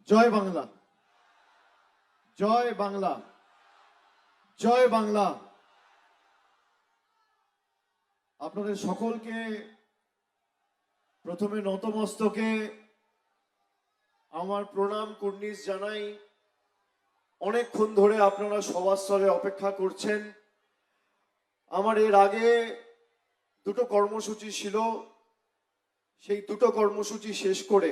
জয় বাংলা, জয় বাংলা, জয় বাংলা। আপনাদের সকলকে প্রথমে নতমস্তকে আমার প্রণাম কুর্নিশ জানাই। অনেকক্ষণ ধরে আপনারা সভাস্থলে অপেক্ষা করছেন। আমার এর আগে দুটো কর্মসূচি ছিল, সেই দুটো কর্মসূচি শেষ করে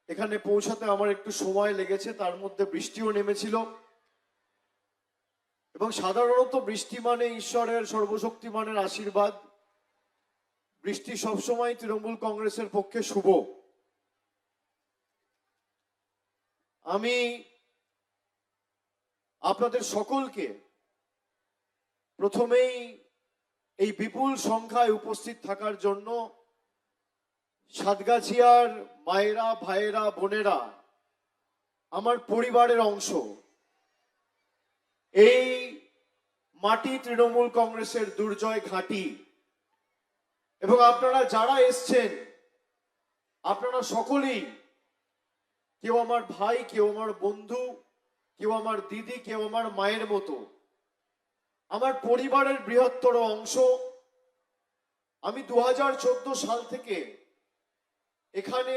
এখানে পৌঁছাতে আমার একটু সময় লেগেছে, তার মধ্যে বৃষ্টিও নেমেছিল। এবং সাধারণত বৃষ্টি মানে ঈশ্বরের সর্বশক্তিমানের আশীর্বাদ। বৃষ্টি সবসময় তৃণমূল কংগ্রেসের পক্ষে শুভ। আমি আপনাদের সকলকে প্রথমেই এই বিপুল সংখ্যায় উপস্থিত থাকার জন্য সাতগাছিয়ার মায়েরা, ভাইয়েরা, বোনেরা, আমার পরিবারের অংশ, এই মাটি তৃণমূল কংগ্রেসের দুর্জয় ঘাঁটি, এবং আপনারা যারা এসছেন আপনারা সকলেই, কেউ আমার ভাই, কেউ আমার বন্ধু, কেউ আমার দিদি, কেউ আমার মায়ের মতো, আমার পরিবারের বৃহত্তর অংশ। আমি 2014 সাল থেকে এখানে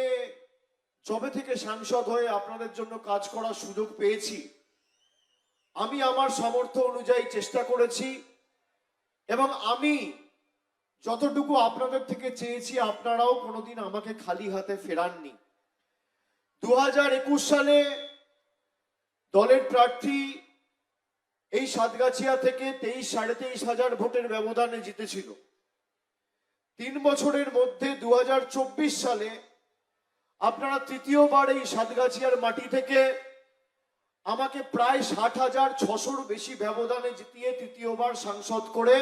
যবে থেকে সাংসদ হয়ে আপনাদের জন্য কাজ করার সুযোগ পেয়েছি, আমি আমার সামর্থ্য অনুযায়ী চেষ্টা করেছি এবং আমি যতটুকু আপনাদের থেকে চেয়েছি আপনারাও কোনোদিন আমাকে খালি হাতে ফেরাননি। 2021 সালে দলের প্রার্থী এই সাতগাছিয়া থেকে 23,500 ভোটের ব্যবধানে জিতেছিল। 3 বছরের মধ্যে 2024 সালে আপনারা তৃতীয়বার এই সাতগাছিয়ার মাটি থেকে আমাকে প্রায় 60,600 বেশি ব্যবধানে জিতিয়ে তৃতীয়বার সাংসদ করে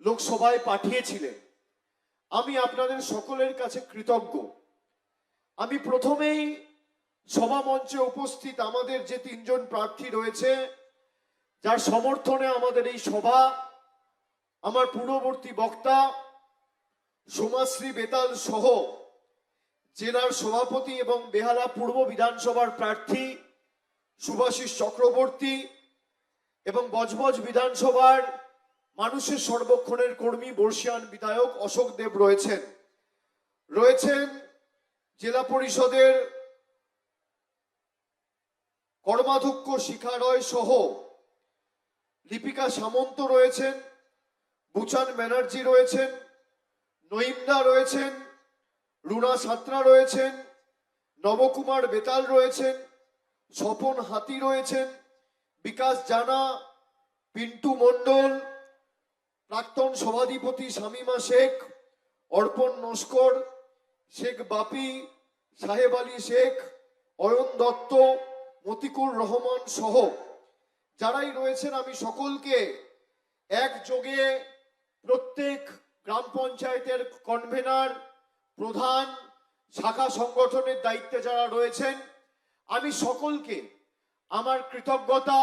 লোকসভায় পাঠিয়েছিলেন। আমি আপনাদের সকলের কাছে কৃতজ্ঞ। আমি প্রথমেই সভা মঞ্চে উপস্থিত আমাদের যে 3 জন প্রার্থী রয়েছে, যার সমর্থনে আমাদের এই সভা, আমার পূর্ববর্তী বক্তা সোমাশ্রী বেতাল সহ জেলার সভাপতি এবং বেহালা পূর্ব বিধানসভার প্রার্থী শুভাশিস চক্রবর্তী এবং বজবজ বিধানসভার মানুষের সর্বক্ষণের কর্মী বর্ষিয়ান বিধায়ক অশোক দেব রয়েছেন জেলা পরিষদের কর্মাধ্যক্ষ শিখা রয় সহ লিপিকা সামন্ত রয়েছেন, বুচান ব্যানার্জি রয়েছেন, নঈমদা রয়েছেন, রুনা সাত্রা রয়েছেন, নবকুমার বেতাল রয়েছেন, স্বপন হাতি রয়েছেন, বিকাশ জানা, পিন্টু মণ্ডল, প্রাক্তন সভাধিপতি শামিমা শেখ, অর্পণ নস্কর, শেখ বাপি, সাহেব আলী শেখ, অয়ন দত্ত, মতিকুর রহমান সহ যারাই রয়েছেন, আমি সকলকে একযোগে প্রত্যেক গ্রাম পঞ্চায়েতের কনভেনার, প্রধান, শাখা সংগঠনের দায়িত্বে যারা রয়েছেন, আমি সকলকে আমার কৃতজ্ঞতা,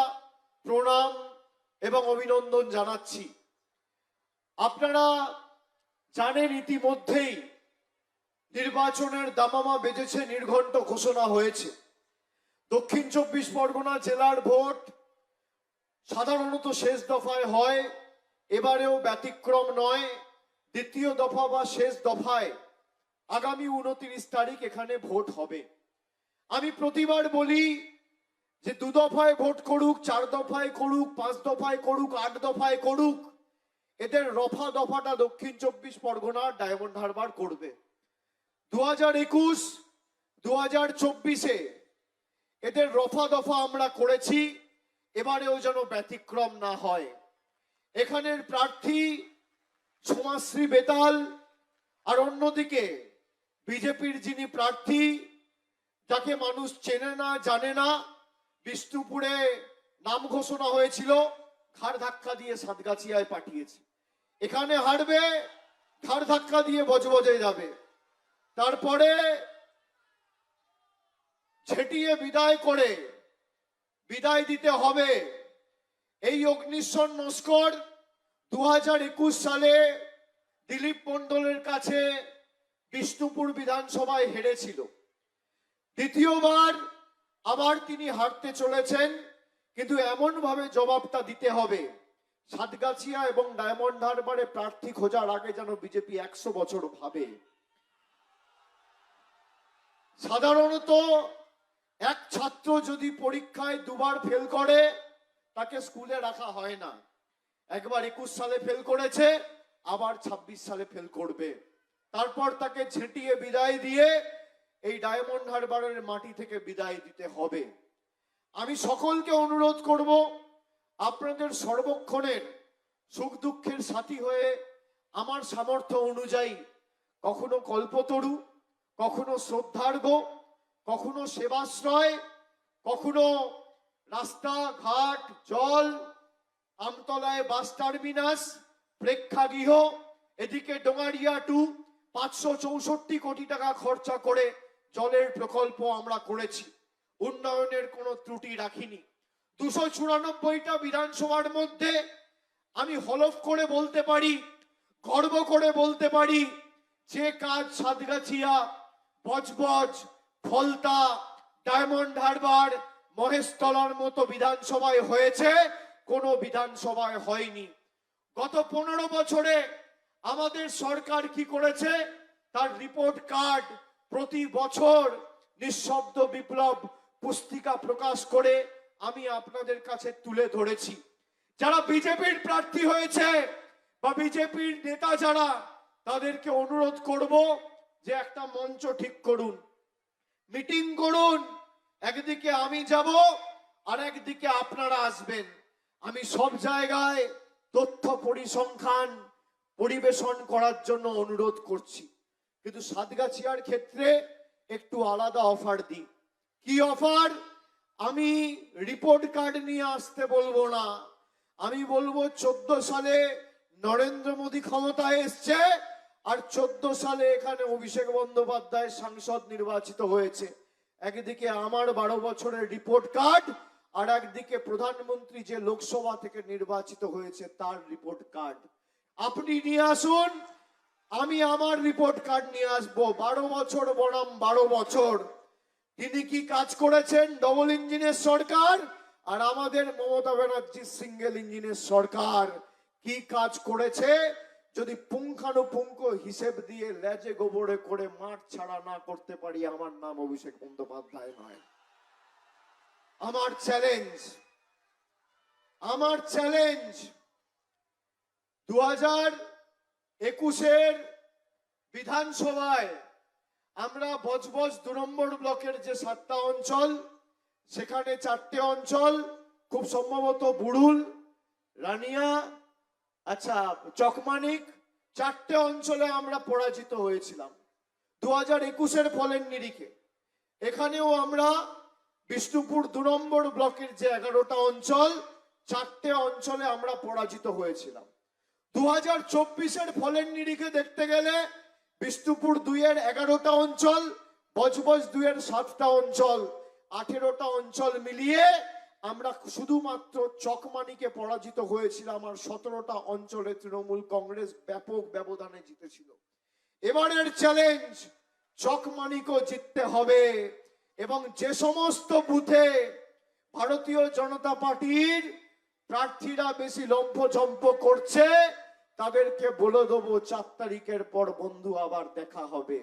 প্রণাম এবং অভিনন্দন জানাচ্ছি। আপনারা জানেন ইতিমধ্যেই নির্বাচনের দামামা বেজেছে, নির্ঘণ্ট ঘোষণা হয়েছে। দক্ষিণ 24 পরগনা জেলার ভোট সাধারণত শেষ দফায় হয়, এবারেও ব্যতিক্রম নয়। দ্বিতীয় দফা বা শেষ দফায় আগামী 29 তারিখ এখানে ভোট হবে। আমি প্রতিবার বলি যে 2 দফায় ভোট করুক, 4 দফায় করুক, 5 দফায় করুক, 8 দফায় করুক, এদের রফা দফাটা দক্ষিণ 24 পরগনার ডায়মন্ড হারবার করবে। 2021, 2024-এ এদের রফা দফা আমরা করেছি, এবারেও যেন ব্যতিক্রম না হয়। এখানের প্রার্থী সোমাশ্রী বেতাল, আর অন্যদিকে বিজেপির যিনি প্রার্থী, যাকে মানুষ চেনে না, জানে না, বিষ্ণুপুরে নাম ঘোষণা হয়েছিল, ঘাড় ধাক্কা দিয়ে সাতগাছিয়ায় পাঠিয়েছে। এখানে হারবে, ঘাড় ধাক্কা দিয়ে বজবজে যাবে, তারপরে ছেটিয়ে বিদায় করে বিদায় দিতে হবে। এই অগ্নিশ্বর নস্কর 2021 সালে দিলীপ মণ্ডলের কাছে বিষ্ণুপুর বিধানসভায় হেরেছিল। দ্বিতীয়বার আবার তিনি হারতে চলেছেন, কিন্তু এমন ভাবে জবাবটা দিতে হবে সাতগাছিয়া এবং ডায়মন্ড হারবারে প্রার্থী খোঁজার আগে যেন বিজেপি 100 বছর ভাবে। সাধারণত এক ছাত্র যদি পরীক্ষায় দুবার ফেল করে তাকে স্কুলে রাখা হয় না। একবার 21 সালে ফেল করেছে, আবার 26 সালে ফেল করবে, তারপর তাকে ঝেঁটিয়ে বিদায় দিয়ে এই ডায়মন্ড হারবারের মাটি থেকে বিদায় দিতে হবে। আমি সকলকে অনুরোধ করব, আপনাদের সর্বক্ষণের সুখ দুঃখের সাথী হয়ে আমার সামর্থ্য অনুযায়ী কখনো কল্পতরু, কখনো শ্রদ্ধার্ঘ, কখনো সেবাশ্রয়, কখনো রাস্তাঘাট, জল, আমতলায় বাস টার্মিনাস, প্রেক্ষাগৃহ, এদিকে ডোঙারিয়া টু 564 কোটি টাকা খরচা করে জলের প্রকল্প আমরা করেছি, উন্নয়নের কোনো ত্রুটি রাখিনি। 294টা বিধানসভার মধ্যে আমি হলফ করে বলতে পারি, গর্ব করে বলতে পারি, যে কাজ সাতগাছিয়া, বজবজ, ফলতা, ডায়মন্ড হারবার, মহেশতলার মতো বিধানসভায় হয়েছে, কোনো বিধানসভায় হয়নি। গত 15 বছরে আমাদের সরকার কি করেছে তার রিপোর্ট কার্ড প্রতি বছর নিঃশব্দ বিপ্লব পুস্তিকা প্রকাশ করে আমি আপনাদের কাছে তুলে ধরেছি। যারা বিজেপির প্রার্থী হয়েছে বা বিজেপির নেতা যারা, তাদেরকে অনুরোধ করব যে একটা মঞ্চ ঠিক করুন, মিটিং করুন, একদিকে আমি যাব আর একদিকে আপনারা আসবেন। আমি সব জায়গায় তথ্য পরিসংখ্যান পরিবেশন করার জন্য অনুরোধ করছি, কিন্তু সাতগাছিয়ার ক্ষেত্রে একটু আলাদা অফার দিই। কি অফার? আমি রিপোর্ট কার্ড নিয়ে আসতে বলবো না, আমি বলবো 14 সালে নরেন্দ্র মোদী ক্ষমতায় এসছে আর 14 সালে এখানে অভিষেক বন্দ্যোপাধ্যায় সাংসদ নির্বাচিত হয়েছে। একদিকে আমার 12 বছরের রিপোর্ট কার্ড, আর একদিকে প্রধানমন্ত্রী যে লোকসভা থেকে নির্বাচিত হয়েছে তার রিপোর্ট কার্ড। আপনি নিয়ে আসুন, আমি আমার রিপোর্ট কার্ড নিয়ে আসবো। 12 বছর বনাম 12 বছর তিনি কি কাজ করেছেন ডবল ইঞ্জিনের সরকার, আর আমাদের মমতা ব্যানার্জির সিঙ্গেল ইঞ্জিনের সরকার কি কাজ করেছে যদি পুঙ্খানুপুঙ্খ হিসেব দিয়ে লেজে গোবরে করে মাঠ ছাড়া না করতে পারি, আমার নাম অভিষেক বন্দ্যোপাধ্যায় নয়। আমার চ্যালেঞ্জ, আমার চ্যালেঞ্জ 2021-এর বিধানসভায় আমরা বজবজ 2 নম্বর ব্লকের যে 7টা অঞ্চল, সেখানে 4টে অঞ্চল, খুব সম্ভবত বুড়ুল, রানিয়া, আচ্ছা চকমানিক, 4টে অঞ্চলে আমরা পরাজিত হয়েছিলাম 2021-এর ফলের নিরিখে। এখানেও আমরা বিষ্ণুপুর 2 নম্বর ব্লকের যে 11টা অঞ্চল, 4টে অঞ্চলে আমরা পরাজিত হয়েছিলাম। 2024-এর ফলের নিরিখে দেখতে গেলে বিষ্ণুপুর 2-এর 11টা অঞ্চল, বজবজ 2-এর 7টা অঞ্চল, 18টা অঞ্চল মিলিয়ে আমরা শুধুমাত্র চকমানিকে পরাজিত হয়েছিলাম, আর 17টা অঞ্চলে তৃণমূল কংগ্রেস ব্যাপক ব্যবধানে জিতেছিল। এবারের চ্যালেঞ্জ চকমানিকও জিততে হবে, এবং যে সমস্ত বুথে ভারতীয় জনতা পার্টির প্রার্থীরা বেশি লম্ফঝম্প করছে তাদেরকে বলে দেবো 4 তারিখের পর বন্ধু আবার দেখা হবে।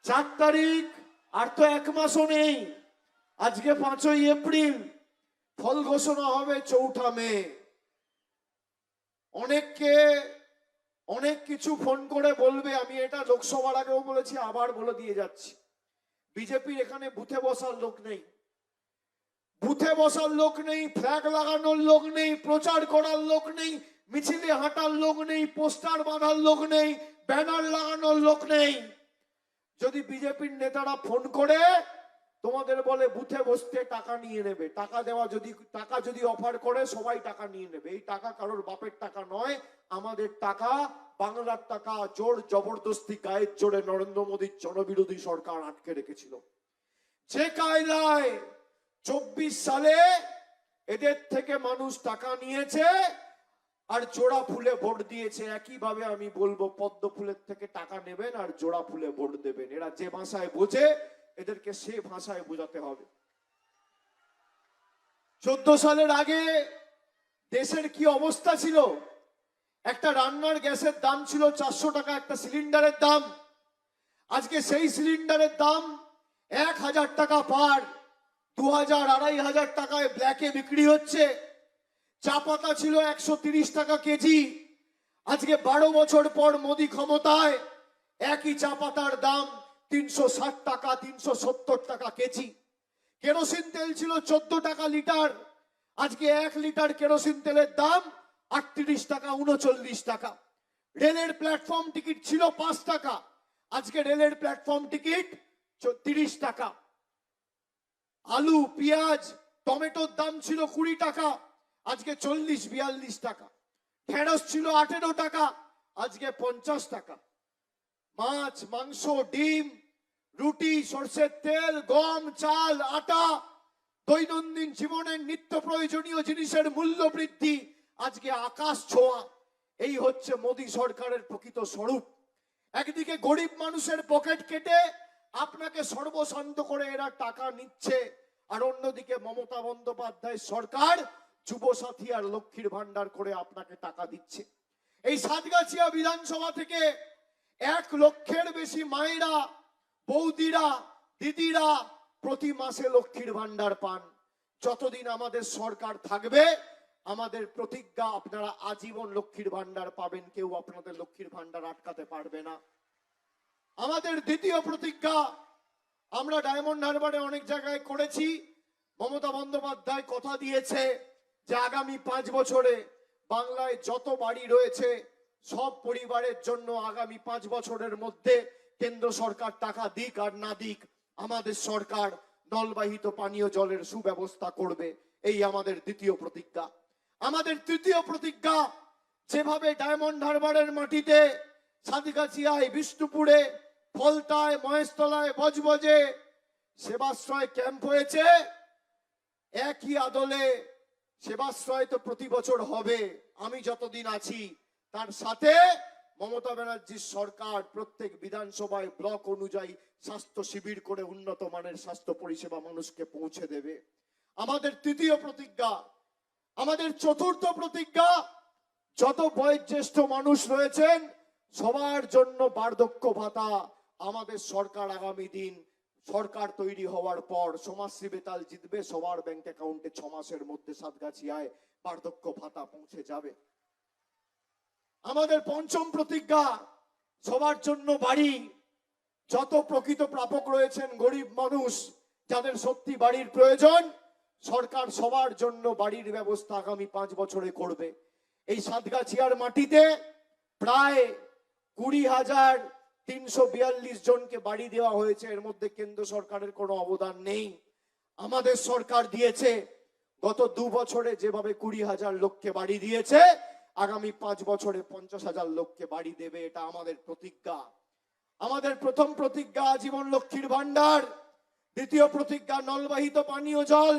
4 তারিখ আর তো 1 মাসও নেই, আজকে 5ই এপ্রিল, ফল ঘোষণা হবে 4 মে। অনেককে অনেক কিছু ফোন করে বলবে, আমি এটা লোকসভার আগেও বলেছি, আবার বলে দিয়ে যাচ্ছি, বিজেপির এখানে বুথে বসার লোক নেই, বুথে বসার লোক নেই, ফ্ল্যাগ লাগানোর লোক নেই, প্রচার করার লোক নেই, মিছিলে হাঁটার লোক নেই, পোস্টার বাঁধার লোক নেই, ব্যানার লাগানোর লোক নেই। যদি বিজেপির নেতারা ফোন করে তোমাদের বলে বুথে বসতে টাকা নিয়ে নেবে, টাকা দেওয়া টাকা যদি অফার করে সবাই টাকা নিয়ে নেবে, এই টাকা কারোর বাপের টাকা নয়, আমাদের টাকা, বাংলার টাকা জোর জবরদস্তি গায়ের জোরে নরেন্দ্র মোদীর জনবিরোধী সরকার আটকে রেখেছিল। যে কায়দায় 24 সালে এদের থেকে মানুষ টাকা নিয়েছে আর জোড়া ফুলে ভোট দিয়েছে, একইভাবে আমি বলবো পদ্ম ফুলের থেকে টাকা নেবেন আর জোড়া ফুলে ভোট দেবেন। এরা যে ভাষায় বোঝে এদেরকে সে ভাষায় বোঝাতে হবে। 14 সালের আগে দেশের কি অবস্থা ছিল? একটা রান্নার গ্যাসের দাম ছিল 400 টাকা, একটা সিলিন্ডারের দাম। আজকে সেই সিলিন্ডারের দাম 1000 টাকা পার, 2000-2500 টাকায় ব্ল্যাকে বিক্রি হচ্ছে। চা পাতা ছিল 130 টাকা কেজি, আজকে 12 বছর পর মোদি ক্ষমতায় একই চা পাতার দাম 360 টাকা, 370 টাকা কেজি। কেরোসিন তেল ছিল 14 টাকা লিটার, আজকে 1 লিটার কেরোসিন তেলের দাম 38 টাকা, 39 টাকা। রেলের প্ল্যাটফর্ম টিকিট ছিল 5 টাকা, আজকে রেলের প্ল্যাটফর্ম টিকিট 30 টাকা। আলু, পেঁয়াজ, টমেটোর দাম ছিল 20 টাকা, আজকে 40-42 টাকা। ঢেঁড়স ছিল 18 টাকা, আজকে 50 টাকা। মাছ, মাংস, ডিম, রুটি, সরষের তেল, গম, চাল, আটা, দৈনন্দিন জীবনের নিত্য প্রয়োজনীয় জিনিসের মূল্য বৃদ্ধি আজকে আকাশ ছোঁয়া। এই হচ্ছে মোদী সরকারের প্রকৃত স্বরূপ। একদিকে গরিব মানুষের পকেট কেটে আপনাকে সর্বশান্ত করে এরা টাকা নিচ্ছে, আর অন্যদিকে মমতা বন্দ্যোপাধ্যায় সরকার যুবসাথী আর লক্ষ্মীর ভান্ডার করে আপনাকে টাকা দিচ্ছে। এই সাতগাছিয়া বিধানসভা থেকে 1 লক্ষের বেশি মায়েরা, বৌদিরা, দিদিরা প্রতি মাসে লক্ষ্মীর ভান্ডার পান। যতদিন আমাদের সরকার থাকবে আমাদের প্রতিজ্ঞা, আপনারা আজীবন লক্ষ্মীর ভান্ডার পাবেন, কেউ আপনাদের লক্ষ্মীর ভান্ডার আটকাতে পারবে না। আমাদের দ্বিতীয় প্রতিজ্ঞা আমরা ডায়মন্ড হারবারে অনেক জায়গায় করেছি। মমতা বন্দ্যোপাধ্যায় কথা দিয়েছে যে আগামী 5 বছরে বাংলায় যত বাড়ি রয়েছে সব পরিবারের জন্য আগামী 5 বছরের মধ্যে কেন্দ্র সরকার টাকা দিক আর না দিক আমাদের সরকার নলবাহিত পানীয় জলের সুব্যবস্থা করবে। এই আমাদের দ্বিতীয় প্রতিজ্ঞা। আমাদের তৃতীয় প্রতিজ্ঞা, যেভাবে ডায়মন্ড হারবারের মাটিতে, সাতগাছিয়ায়, বিষ্ণুপুরে, ফলতায়, মহেশতলায়, বজবজে সেবাশ্রয় ক্যাম্প হয়েছে, একই আদলে সেবাশ্রয় তো প্রতি বছর হবে আমি যতদিন আছি। তার সাথে মমতা ব্যানার্জির সরকার প্রত্যেক বিধানসভায় ব্লক অনুযায়ী স্বাস্থ্য শিবির করে উন্নত মানের স্বাস্থ্য পরিষেবা মানুষকে পৌঁছে দেবে। আমাদের তৃতীয় প্রতিজ্ঞা। আমাদের চতুর্থ প্রতিজ্ঞা, যত বয়োজ্যেষ্ঠ মানুষ রয়েছেন সবার জন্য বার্ধক্য ভাতা। আমাদের সরকার আগামী দিন সরকার তৈরি হওয়ার পর সমাজশ্রী বেতাল জিতবে, সবার ব্যাংক অ্যাকাউন্টে 6 মাসের মধ্যে সাতগাছিয়ায় বার্ধক্য ভাতা পৌঁছে যাবে। আমাদের পঞ্চম প্রতিজ্ঞা, সবার জন্য বাড়ি। যত প্রকৃত প্রাপক রয়েছেন গরিব মানুষ যাদের সত্যি বাড়ির প্রয়োজন, সরকার সবার জন্য বাড়ির ব্যবস্থা আগামী 5 বছরে করবে। এই সাতগাছিয়ার মাটিতে প্রায় 20,342 জনকে বাড়ি দেওয়া হয়েছে। এর মধ্যে কেন্দ্র সরকারের কোনো অবদান নেই, আমাদের সরকার দিয়েছে। গত 2 বছরে যেভাবে 20,000 লোককে বাড়ি দিয়েছে, আগামী 5 বছরে 50,000 লোককে বাড়ি দেবে। এটা আমাদের প্রতিজ্ঞা। আমাদের প্রথম প্রতিজ্ঞা আজীবন লক্ষ্মীর ভান্ডার, দ্বিতীয় প্রতিজ্ঞা নলবাহিত পানীয় জল,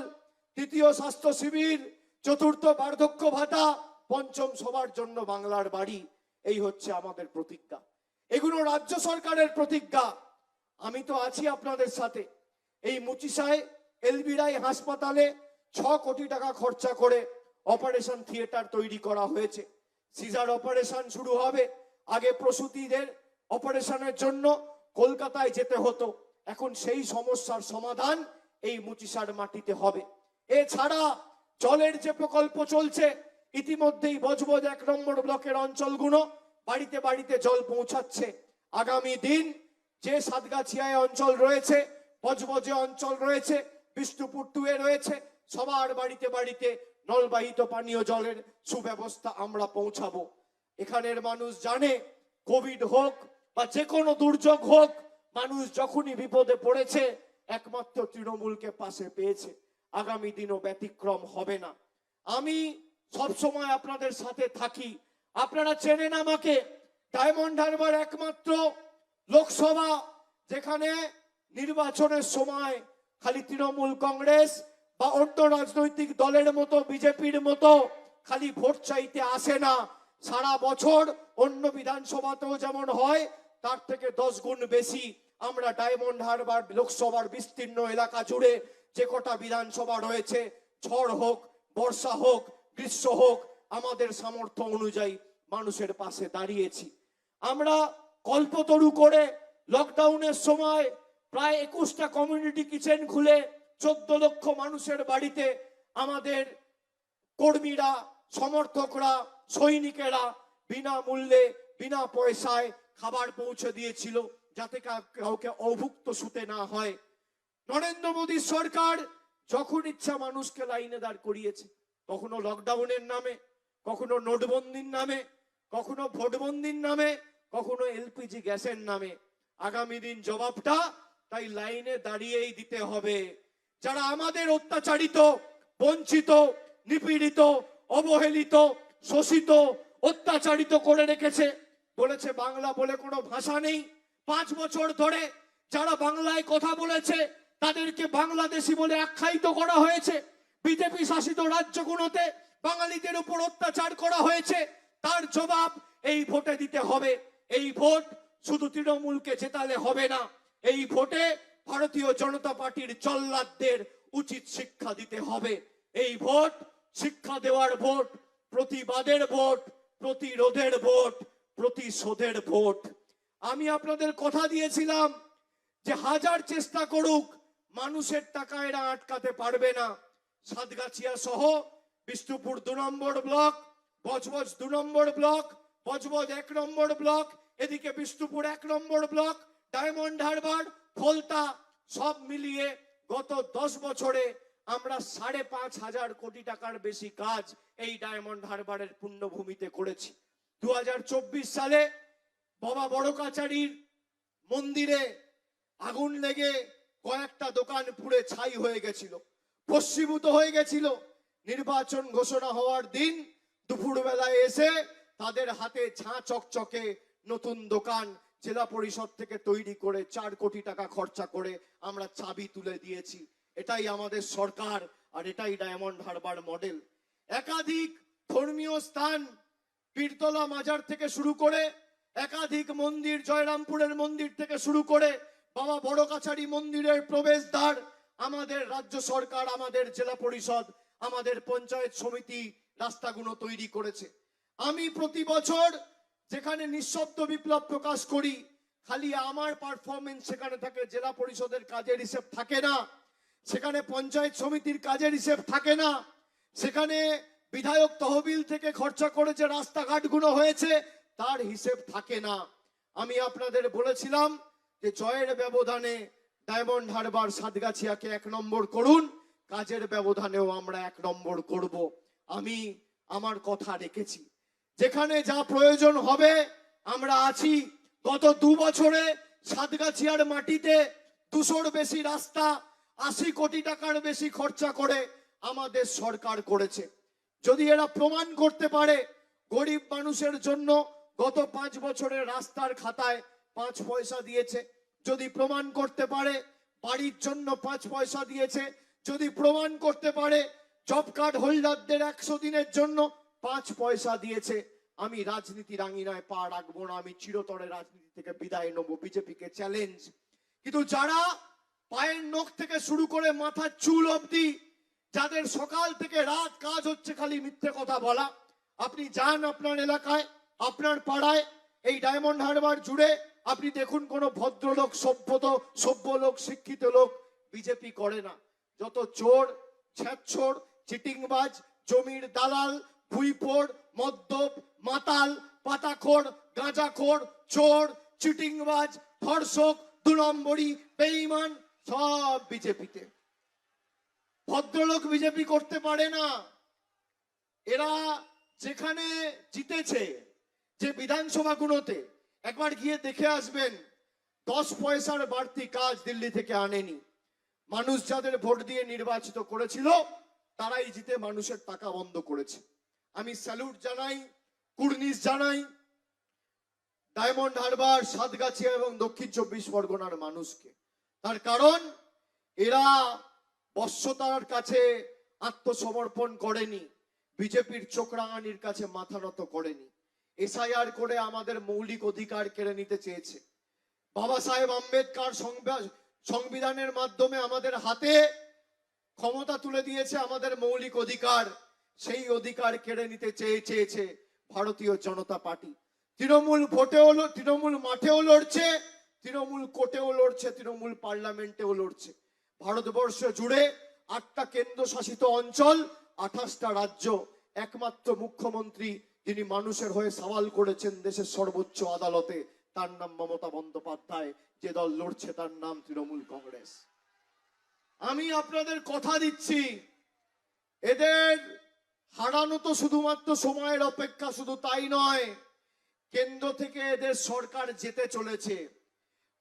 তৃতীয় স্বাস্থ্য শিবির, চতুর্থ বার্ধক্য ভাতা, পঞ্চম সবার জন্য বাংলার বাড়ি। এই হচ্ছে আমাদের প্রতিজ্ঞা। এগুলো রাজ্য সরকারের প্রতিজ্ঞা। আমি তো আছি আপনাদের সাথে। এই মুচিসায় এলবিরাই হাসপাতালে 6 কোটি টাকা খরচা করে অপারেশন থিয়েটার তৈরি করা হয়েছে। সিজার অপারেশন শুরু হবে। আগে প্রসূতিদের অপারেশনের জন্য কলকাতায় যেতে হতো, এখন সেই সমস্যার সমাধান এই মুচিসার মাটিতে হবে। এছাড়া জলের যে প্রকল্প চলছে, ইতিমধ্যেই বজবজ 1 নম্বর ব্লকের অঞ্চলগুলো বাড়িতে বাড়িতে জল পৌঁছাচ্ছে। আগামী দিন যে সাতগাছিয়ায় অঞ্চল রয়েছে, বজবজে অঞ্চল রয়েছে, বিষ্ণুপুর 2 রয়েছে, সবার বাড়িতে বাড়িতে নলবাহিত পানীয় জলের সুব্যবস্থা আমরা পৌঁছাবো। এখানের মানুষ জানে, কোভিড হোক বা যে কোনো দুর্যোগ হোক, মানুষ যখনই বিপদে পড়েছে একমাত্র তৃণমূলকে পাশে পেয়েছে। আগামী দিনও ব্যতিক্রম হবে না। আমি সব সময় আপনাদের সাথে থাকি। আপনারা চেনেন আমাকে। ডায়মন্ড হারবার একমাত্র লোকসভা যেখানে নির্বাচনের সময় খালি তৃণমূল কংগ্রেস বা অন্য রাজনৈতিক দলের মতো বিজেপির মতো খালি ভোট চাইতে আসে না। সারা বছর অন্য বিধানসভাতেও যেমন হয় তার থেকে 10 গুণ বেশি আমরা ডায়মন্ড হারবার লোকসভার বিস্তীর্ণ এলাকা জুড়ে যে কটা বিধানসভা রয়েছে, ঝড় হোক, বর্ষা হোক, গ্রীষ্ম হোক, আমাদের সামর্থ্য অনুযায়ী মানুষের পাশে দাঁড়িয়েছি। আমরা কল্পতরু করে লকডাউনের সময় প্রায় 21টা কমিউনিটি কিচেন খুলে 14 লক্ষ মানুষের বাড়িতে আমাদের কর্মীরা, সমর্থকরা, সৈনিকেরা বিনামূল্যে, বিনা পয়সায় খাবার পৌঁছে দিয়েছিল, যাতে কাউকে অভুক্ত শুতে না হয়। নরেন্দ্র মোদী সরকার যখন ইচ্ছা মানুষকে লাইনে দাঁড় করিয়েছে, কখনো লকডাউনের নামে, কখনো নোটবন্দির নামে, কখনো ভোটবন্দির নামে, কখনো এলপিজি গ্যাসের নামে। আগামী দিন জবাবটা তাই লাইনে দাঁড়িয়েই দিতে হবে। যারা আমাদের অত্যাচারিত, বঞ্চিত, নিপীড়িত, অবহেলিত, শোষিত, অত্যাচারিত করে রেখেছে, বলেছে বাংলা বলে কোনো ভাষা নেই। 5 বছর ধরে যারা বাংলায় কথা বলেছে তাদেরকে বাংলাদেশি বলে আখ্যায়িত করা হয়েছে। বিজেপি শাসিত রাজ্যগুলোতে বাঙালিদের উপর অত্যাচার করা হয়েছে। তার জবাব এই ভোটে দিতে হবে। এই ভোট শুধু তৃণমূলকে জেতালে হবে না, এই ভোটে ভারতীয় জনতা পার্টির জল্লাদদের উচিত শিক্ষা দিতে হবে। এই ভোট শিক্ষা দেওয়ার ভোট, প্রতিবাদের ভোট, প্রতিরোধের ভোট, প্রতিশোধের ভোট। আমি আপনাদের কথা দিয়েছিলাম যে হাজার চেষ্টা করুক, মানুষের টাকা এরা আটকাতে পারবে না। সাতগাছিয়া সহ বিষ্ণুপুর 2 নম্বর ব্লক, বজবজ 2 নম্বর ব্লক, বজবজ 1 নম্বর ব্লক, এদিকে বিষ্ণুপুর 1 নম্বর ব্লক, ডায়মন্ড হারবার, ফলতা, সব মিলিয়ে গত 10 বছরে আমরা 5,500 কোটি টাকার বেশি কাজ এই ডায়মন্ড হারবারের পুণ্যভূমিতে করেছি। 2024 সালে বাবা বড় কাচারির মন্দিরে আগুন লেগে কয়েকটা দোকান পুড়ে ছাই হয়ে গেছিল, ভস্মীভূত হয়ে গেছিল। নির্বাচন ঘোষণা হওয়ার দিন দুপুরবেলায় এসে তাদের হাতে ঝাঁ চকচকে নতুন দোকান জেলা পরিষদ থেকে তৈরি করে 4 কোটি টাকা খরচা করে আমরা চাবি তুলে দিয়েছি। এটাই আমাদের সরকার, আর এটাই ডায়মন্ড হারবার মডেল। একাধিক ধর্মীয় স্থান, পীরতলা মাজার থেকে শুরু করে একাধিক মন্দির, জয়রামপুরের মন্দির থেকে শুরু করে বাবা বড় কাছারি মন্দিরের প্রবেশদ্বার আমাদের রাজ্য সরকার, আমাদের জেলা পরিষদ, আমাদের পঞ্চায়েত সমিতি রাস্তাগুলো তৈরি করেছে। আমি প্রতি বছর যেখানে নিঃশব্দ বিপ্লব প্রকাশ করি, খালি আমার পারফরমেন্স সেখানে থাকে, জেলা পরিষদের কাজের হিসেব থাকে না, সেখানে পঞ্চায়েত সমিতির কাজের হিসেব থাকে না, সেখানে বিধায়ক তহবিল থেকে খরচা করে যে রাস্তাঘাটগুলো হয়েছে তার হিসেব থাকে না। আমি আপনাদের বলেছিলাম যে জয়ের ব্যবধানে ডায়মন্ড হারবার সাতগাছিয়াকে 1 নম্বর করুন, কাজের ব্যবধানেও আমরা 1 নম্বর করব। আমি আমার কথা রেখেছি। যেখানে যা প্রয়োজন হবে আমরা আছি। গত 2 বছরে সাতগাছিয়ার মাটিতে 200-র বেশি রাস্তা 80 কোটি টাকার বেশি খরচা করে আমাদের সরকার করেছে। যদি এরা প্রমাণ করতে পারে গরিব মানুষের জন্য গত 5 বছরের রাস্তার খাতায় 5 পয়সা দিয়েছে, যদি প্রমাণ করতে পারে বাড়ির জন্য 5 পয়সা দিয়েছে, যদি প্রমাণ করতে পারে জব কার্ড হোল্ডারদের 100 দিনের জন্য 5 পয়সা দিয়েছে, আমি রাজনীতির আঙিনায় পা রাখবো না, আমি চিরতরে রাজনীতি থেকে বিদায় নেব। বিজেপিকে চ্যালেঞ্জ। কিন্তু যারা পায়ের নখ থেকে শুরু করে মাথার চুল অবধি, যাদের সকাল থেকে রাত কাজ হচ্ছে খালি মিথ্যে কথা বলা, আপনি যান আপনার এলাকায়, আপনার পাড়ায়, এই ডায়মন্ড হারবার জুড়ে, আপনি দেখুন কোন ভদ্রলোক, সভ্য লোক, শিক্ষিত লোক বিজেপি করে না। যত চোর, ছ্যাঁচোর, চিটিংবাজ, জমির দালাল, ভুইপোড়, মদ্যপ, মাতাল, পাতাখোর, গাঁজাখোর, চোর, চিটিংবাজ, ধর্ষক, 2 নম্বরী, বেঈমান, সব বিজেপিতে। ভদ্রলোক বিজেপি করতে পারে না। এরা যেখানে জিতেছে, যে বিধানসভাগুলোতে, একবার গিয়ে দেখে আসবেন 10 পয়সার বাড়তি কাজ দিল্লি থেকে আনেনি। মানুষ যাদের ভোট দিয়ে নির্বাচিত করেছিল তারাই জিতে মানুষের টাকা বন্ধ করেছে। আমি স্যালুট জানাই, কুর্নিশ জানাই ডায়মন্ড হারবার, সাতগাছিয়া এবং দক্ষিণ 24 পরগনার মানুষকে। তার কারণ এরা বশ্যতার কাছে আত্মসমর্পণ করেনি, বিজেপির চোখরাঙানির কাছে মাথা নত করেনি। এসআইআর করে আমাদের মৌলিক অধিকার কেড়ে নিতে চেয়েছে। বাবা সাহেব আম্বেদকর সংবিধানের মাধ্যমে আমাদের হাতে ক্ষমতা তুলে দিয়েছে, আমাদের মৌলিক অধিকার, সেই অধিকার কেড়ে নিতে চেয়েছে ভারতীয় জনতা পার্টি। তৃণমূল ভোটেও, তৃণমূল মাঠেও লড়ছে, তৃণমূল কোর্টেও লড়ছে, তৃণমূল পার্লামেন্টেও লড়ছে। ভারতবর্ষ জুড়ে 8টা কেন্দ্রশাসিত অঞ্চল, 28টা রাজ্য, একমাত্র মুখ্যমন্ত্রী যিনি মানুষের হয়ে সওয়াল করেছেন দেশের সর্বোচ্চ আদালতে, তার নাম মমতা বন্দ্যোপাধ্যায়। যে দল লড়ছে তার নাম তৃণমূল কংগ্রেস। আমি আপনাদের কথা দিচ্ছি, এদের হারানো তো শুধুমাত্র সময়ের অপেক্ষা, শুধু তাই নয়, কেন্দ্র থেকে এদের সরকার যেতে চলেছে।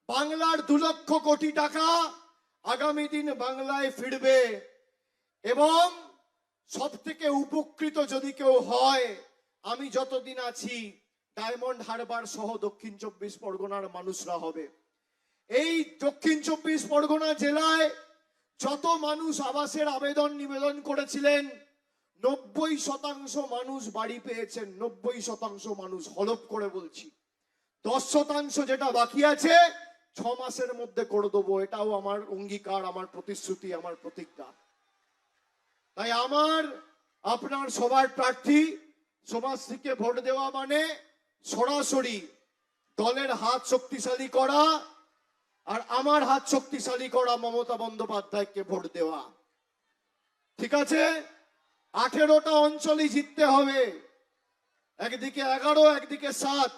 বাংলার 2 লক্ষ কোটি টাকা আগামী দিন বাংলায় ফিরবে, এবং সব থেকে উপকৃত যদি কেউ হয়, আমি যতদিন আছি ডায়মন্ড হারবার সহ দক্ষিণ 24 পরগনার মানুষরা হবে। এই দক্ষিণ 24 পরগনা জেলায় যত মানুষ আবাসের আবেদন নিবেদন করেছিলেন, 90% মানুষ বাড়ি পেয়েছেন। 90% মানুষ, হলফ করে বলছি। 10% যেটা বাকি আছে 6 মাসের মধ্যে করে দেবো, এটাও আমার অঙ্গীকার, আমার প্রতিশ্রুতি, আমার প্রতিজ্ঞা। তাই আমার আপনার সবার প্রার্থী সমাজকে ভোট দেওয়া মানে সরাসরি দলের হাত শক্তিশালী করা, আর আমার হাত শক্তিশালী করা, মমতা বন্দ্যোপাধ্যায়কে ভোট দেওয়া। ঠিক আছে? 18টা অঞ্চলই জিততে হবে, একদিকে 11, একদিকে 7,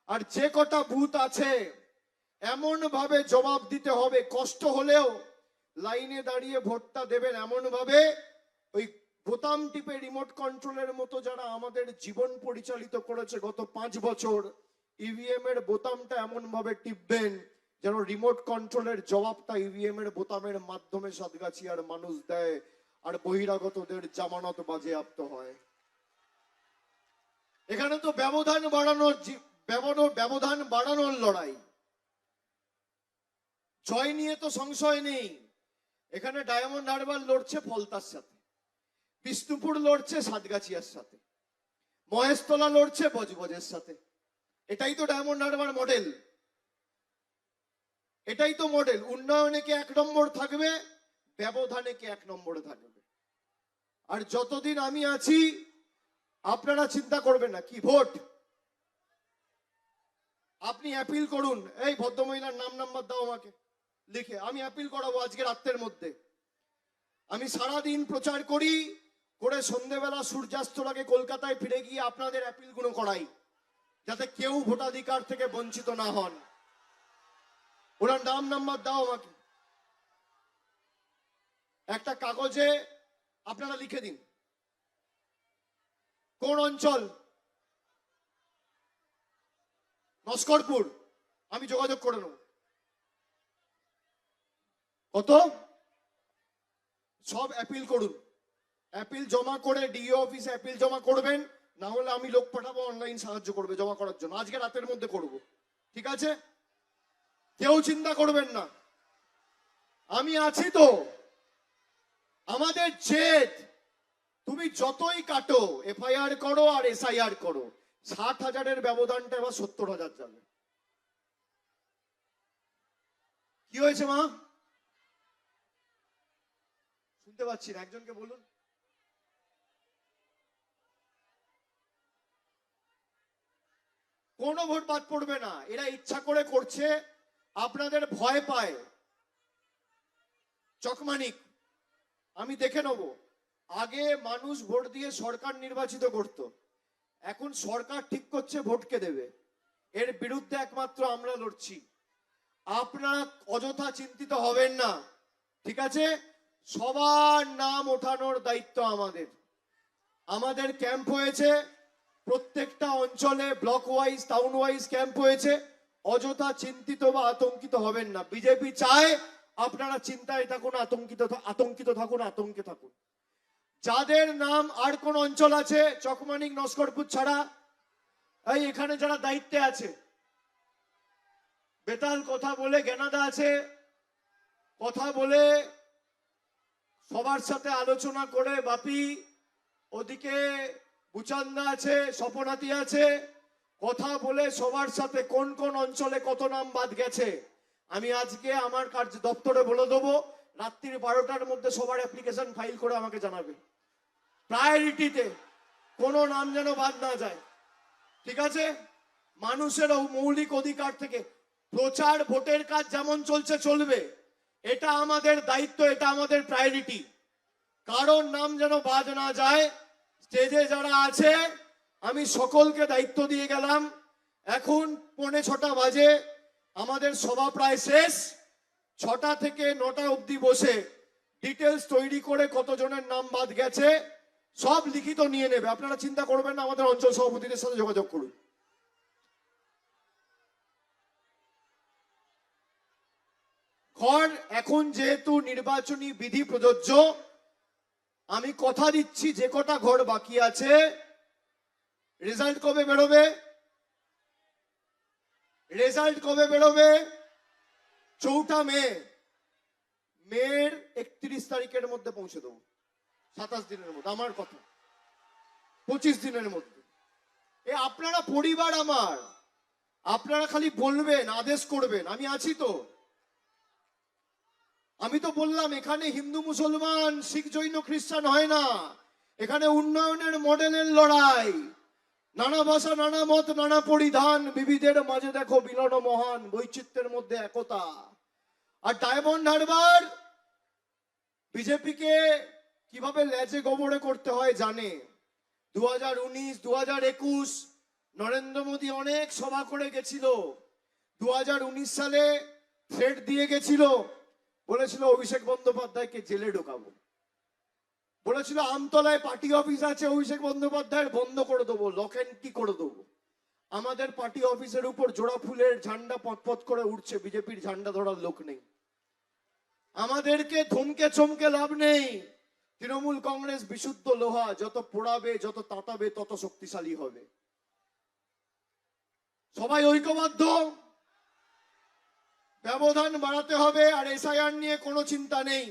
আর যে কটা বুথ আছে এমন ভাবে জবাব দিতে হবে, কষ্ট হলেও লাইনে দাঁড়িয়ে ভোটটা দেবেন এমন ভাবে, ওই বোতাম টিপে রিমোট কন্ট্রোলের মতো যারা আমাদের জীবন পরিচালিত করেছে গত 5 বছর, ইভিএম এর বোতামটা এমন ভাবে টিপবেন যেন রিমোট কন্ট্রোলের জবাবটা ইভিএম এর বোতামের মাধ্যমে সাতগাছিয়ার মানুষ দেয়, আর বহিরাগতদের জামানত বাজেয়াপ্ত হয়। এখানে তো ব্যবধান বাড়ানোর লড়াই, জয় নিয়ে তো সংশয় নেই। এখানে ডায়মন্ড হারবার লড়ছে ফলতার সাথে, বিষ্ণুপুর লড়ছে সাতগাছিয়ার সাথে, মহেশতলা লড়ছে বজবজের সাথে। এটাই তো ডায়মন্ড হারবার মডেল, এটাই তো মডেল। উন্নয়নে কে 1 নম্বর থাকবে, ব্যবধানে কে 1 নম্বরে থাকবে। আর যতদিন আমি আছি আপনারা চিন্তা করবেন না, কি ভোট আপনি অ্যাপিল করুন। এই ভদ্রমহিলার নাম নাম্বার দাও আমাকে লিখে, আমি অ্যাপিল করাবো আজকে রাতের মধ্যে। আমি সারাদিন প্রচার করি, করে সন্ধ্যেবেলা সূর্যাস্তর আগে কলকাতায় ফিরে গিয়ে আপনাদের অ্যাপিল গুলো করাই, যাতে কেউ ভোটাধিকার থেকে বঞ্চিত না হন। ওনার নাম নাম্বার দাও আমাকে, একটা কাগজে আপনারা লিখে দিন কোন অঞ্চল। নস্করপুর, আমি যোগাযোগ করে নেব। কত? সব অ্যাপিল করুন, অ্যাপিল জমা করে ডিও অফিসে অ্যাপিল জমা করবেন, না হলে আমি লোক পাঠাবো অনলাইন সাহায্য করবে জমা করার জন্য। আজকে রাতের মধ্যে করব, ঠিক আছে? কেউ চিন্তা করবেন না, আমি আছি তো। আমাদের জেদ, তুমি যতই কাটো, এফআইআর করো আর এসআইআর করো, 60,000-এর ব্যবধানটা এবার 70,000 যাবে। কি হয়েছে মা? শুনতে পাচ্ছি না, একজনকে বলুন। কোনো ভোট বাদ পড়বে না, এরা ইচ্ছা করে করছে, আপনাদের ভয় পায়। চকমানিক আমি দেখে নেব। আগে মানুষ ভোট দিয়ে সরকার নির্বাচিত করত, এখন সরকার ঠিক করছে ভোটকে দেবে। এর বিরুদ্ধে একমাত্র আমরা লড়ছি। আপনারা অযথা চিন্তিত হবেন না, ঠিক আছে? সবার নাম ওঠানোর দায়িত্ব আমাদের। আমাদের ক্যাম্প হয়েছে প্রত্যেকটা অঞ্চলে, block wise, town wise camp হয়েছে। অযথা চিন্তিত বা আতঙ্কিত হবেন না। বিজেপি চায় আপনারা চিন্তায় থাকুন, আতঙ্কিত থাকুন, আতঙ্কে থাকুন। যাদের নাম আর কোন অঞ্চল আছে চকমানিক নস্করপুর ছাড়া, এই এখানে যারা দায়িত্বে আছে, বেতাল কথা বলে জ্ঞানাদা আছে, কথা বলে সবার সাথে আলোচনা করে, বাপি ওদিকে বুচান্দা আছে, স্বপনাতি আছে, কথা বলে সবার সাথে কোন কোন অঞ্চলে কত নাম বাদ গেছে আমি আজকে আমার কার্য দপ্তরে বলে দেবো। রাত্রির 12টার মধ্যে সবার অ্যাপ্লিকেশন ফাইল করে আমাকে জানাবে, প্রায়োরিটিতে কোনো নাম যেন বাদ না যায়। ঠিক আছে? মানুষের মৌলিক অধিকার থেকে প্রচার ভোটের কাজ যেমন চলছে চলবে, এটা আমাদের দায়িত্ব, এটা আমাদের প্রায়োরিটি। কারণ নাম যেন বাদ না যায়। স্টেজে যারা আছে আমি সকলকে দায়িত্ব দিয়ে গেলাম। এখন 6:45 বাজে, আমাদের সভা প্রায় শেষ। 6টা থেকে 9টা অবধি বসে ডিটেলস তৈরি করে কতজনের নাম বাদ গেছে সব লিখিত নিয়ে নেবে। আপনারা চিন্তা করবেন না, আমাদের অঞ্চল সভাপতিদের সাথে যোগাযোগ করুন। ঘর এখন যেহেতু নির্বাচনী বিধি প্রযোজ্য, আমি কথা দিচ্ছি যে কটা ঘর বাকি আছে, রেজাল্ট কবে বেরোবে? রেজাল্ট কবে বেরোবে? 4 মে। মের 31 তারিখের মধ্যে পৌঁছে দেবো, 27 দিনের মধ্যে, আমার কথা 25 দিনের মধ্যে। আপনারা পরিবার আমার, আপনারা খালি বলবেন, আদেশ করবেন, আমি আছি তো। আমি তো বললাম এখানে হিন্দু মুসলমান শিখ জৈন খ্রিস্টান হয় না, এখানে উন্নয়নের মডেলের লড়াই। নানা ভাষা, নানা মত, নানা পরিধান, বিবিধের মাঝে দেখো মিলন মহান, বৈচিত্র্যের মধ্যে একতা। আর ডায়মন্ড হারবার বিজেপিকে কিভাবে লেজে গোবরে করতে হয় জানে। 2019, 2021 নরেন্দ্র মোদী অনেক সভা করে গেছিল। 2019 সালে থ্রেট দিয়ে গেছিল, বলেছিল অভিষেক বন্দ্যোপাধ্যায়কে জেলে ঢোকাবো, বলেছিল আমতলায় পার্টি অফিস আছে অভিষেক বন্দ্যোপাধ্যায়ের, বন্ধ করে দেবো, লক এন্ড কি করে দেবো। আমাদের পার্টি অফিসের উপর জোড়া ফুলের ঝান্ডা পথ করে উঠছে, বিজেপির ঝান্ডা ধরার লোক নেই। আমাদেরকে ধমকে চমকে লাভ নেই। তৃণমূল কংগ্রেস বিশুদ্ধ লোহা, যত পোড়াবে যত তাতাবে তত শক্তিশালী হবে। সবাই ঐক্যবদ্ধ, ব্যবধান বাড়াতে হবে। আর এসআইআর নিয়ে কোনো চিন্তা নেই।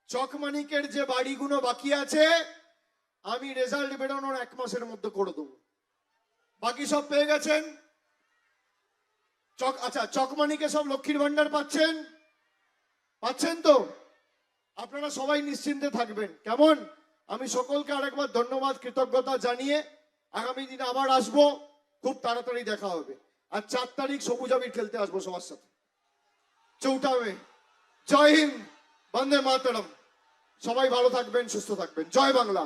চকমানিকের যে বাড়িগুলো বাকি আছে আমি রেজাল্ট বেরোনোর 1 মাসের মধ্যে করে দেবো। বাকি সব পেয়ে গেছেন? আচ্ছা, চকমানিকে সব লক্ষ্মীর ভান্ডার পাচ্ছেন? পাচ্ছেন তো? আপনারা সবাই নিশ্চিন্তে থাকবেন, কেমন? আমি সকলকে আরেকবার ধন্যবাদ, কৃতজ্ঞতা জানিয়ে আগামী দিনে আবার আসবো, খুব তাড়াতাড়ি দেখা হবে। আর 4 তারিখ সবুজ আবির খেলতে আসবো সবার সাথে, 4 মে। জয় হিন্দ, বন্দে মাতরম। সবাই ভালো থাকবেন, সুস্থ থাকবেন। জয় বাংলা।